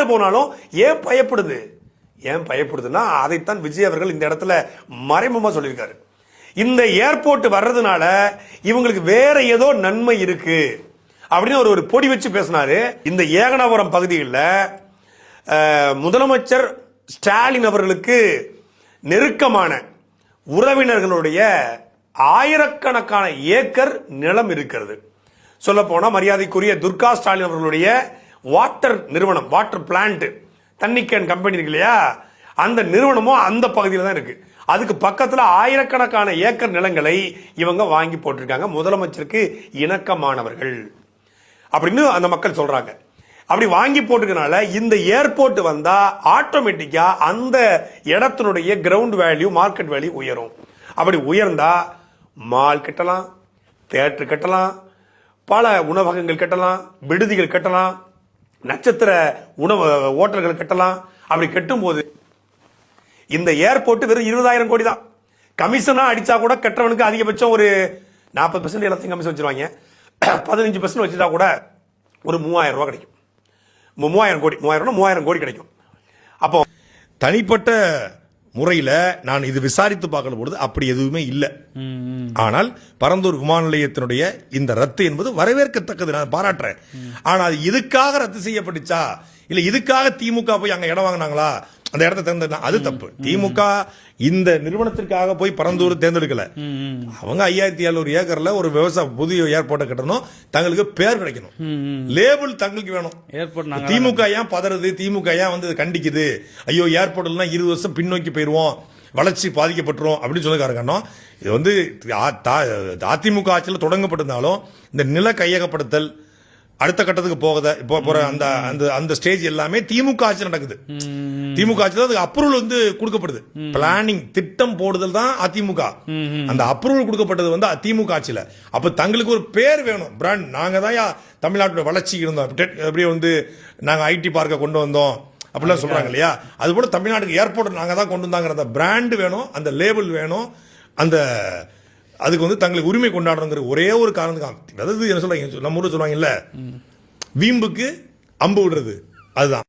யாரு போனாலும் ஏன் பயப்படுது? ஏன் பயப்படுதுன்னா அதைத்தான் விஜய் அவர்கள் இந்த இடத்துல மறைமுகமா சொல்லியிருக்காரு. இந்த ஏர்போர்ட் வர்றதுனால இவங்களுக்கு வேற ஏதோ நன்மை இருக்கு அப்படின்னு ஒரு பொடி வச்சு பேசினாரு. இந்த ஏகனாபுரம் பகுதியில் முதலமைச்சர் ஸ்டாலின் அவர்களுக்கு நெருக்கமான உறவினர்களுடைய ஆயிரக்கணக்கான ஏக்கர் நிலம் இருக்கிறது. சொல்ல போனா மரியாதைக்குரிய துர்கா ஸ்டாலின் அவர்களுடைய வாட்டர் நிறுவனம், வாட்டர் பிளான்ட், தண்ணி கேன் கம்பெனி இருக்கு இல்லையா, அந்த நிறுவனமும் அந்த பகுதியில் தான் இருக்கு. அதுக்கு பக்கத்தில் ஆயிரக்கணக்கான ஏக்கர் நிலங்களை இவங்க வாங்கி போட்டிருக்காங்க. முதலமைச்சருக்கு இணக்கமானவர்கள் அப்படின்னு அந்த மக்கள் சொல்றாங்க. அப்படி வாங்கி போட்டுக்கனால இந்த ஏர்போர்ட் வந்தா ஆட்டோமேட்டிக்கா அந்த இடத்தினுடைய கிரவுண்ட் வேல்யூ, மார்க்கெட் வேல்யூ உயரும். அப்படி உயர்ந்தா மால் கட்டலாம், தியேட்டர் கட்டலாம், பல உணவகங்கள் கட்டலாம், விடுதிகள் கட்டலாம், நட்சத்திர உணவு ஓட்டல்கள் கட்டலாம். அப்படி கட்டும் போது இந்த ஏர்போர்ட் வெறும் 20,000 கோடி தான். கமிஷனா அடிச்சா கூட கட்டுறவனுக்கு அதிகபட்சம் ஒரு 40% எல்லாத்தையும் கமிஷன் வச்சிருவாங்க. 15% வச்சுட்டா கூட ஒரு 3,000 ரூபாய் கிடைக்கும். 3,000 கோடி கிடைக்கும். அப்போ தனிப்பட்ட முறையில் நான் இது விசாரித்து பார்க்கும் பொழுது அப்படி எதுவுமே இல்லை. ஆனால் பரந்தூர் விமான நிலையத்தினுடைய இந்த ரத்து என்பது வரவேற்கத்தக்கது, நான் பாராட்டுறேன். ஆனால் இதுக்காக ரத்து செய்யப்பட்டுச்சா இல்ல இதுக்காக திமுக போய் அங்க இடம் வாங்கினாங்களா, அந்த இடத்தை தேர்ந்தெடுத்தா அது தப்பு. திமுக இந்த நிறுவனத்திற்காக போய் பரந்தூர் தேர்ந்தெடுக்கல. அவங்க 5,700 ஏக்கர்ல ஒரு விவசாய புதிய ஏர்போர்ட்டை கட்டணும், தங்களுக்கு பேர் கிடைக்கணும், லேபிள் தங்களுக்கு வேணும். திமுக ஏன் பதறது, திமுக ஏன் வந்து கண்டிக்குது, ஐயோ ஏர்போர்ட்ல 20 வருஷம் பின்னோக்கி போயிருவோம், வளர்ச்சி பாதிக்கப்பட்டுரும் அப்படின்னு சொல்லிருக்காங்க. இது வந்து அதிமுக ஆட்சியில் தொடங்கப்பட்டிருந்தாலும் இந்த நில கையகப்படுத்தல் அடுத்த கட்டத்துக்கு போற அந்த ஸ்டேஜ் எல்லாமே திமுக ஆட்சி நடக்குது. திமுக ஆட்சியில் அதுக்கு அப்ரூவல் வந்து கொடுக்கப்படுது. பிளானிங் திட்டம் போடுதல் தான் அதிமுக. அந்த அப்ரூவல் கொடுக்கப்பட்டது வந்து திமுக ஆட்சியில். அப்ப தங்களுக்கு ஒரு பேர் வேணும், பிராண்ட். நாங்க தான் தமிழ்நாட்டோட வளர்ச்சிக்கு இருந்தோம், அப்படியே வந்து நாங்க ஐடி பார்க்க கொண்டு வந்தோம் அப்படிலாம் சொல்றாங்க இல்லையா. அது போல தமிழ்நாட்டுக்கு ஏர்போர்ட் நாங்க தான் கொண்டு வந்தாங்கிற அந்த பிராண்ட் வேணும், அந்த லேபிள் வேணும், அந்த அதுக்கு வந்து தங்களுக்கு உரிமை கொண்டாடணுங்கிற ஒரே ஒரு காரணத்துக்கு. அதாவது என்ன சொல்றாங்க, நம்ம ஊர்ல சொல்லுவாங்கல்ல, வீம்புக்கு அம்பு விடுறது, அதுதான்.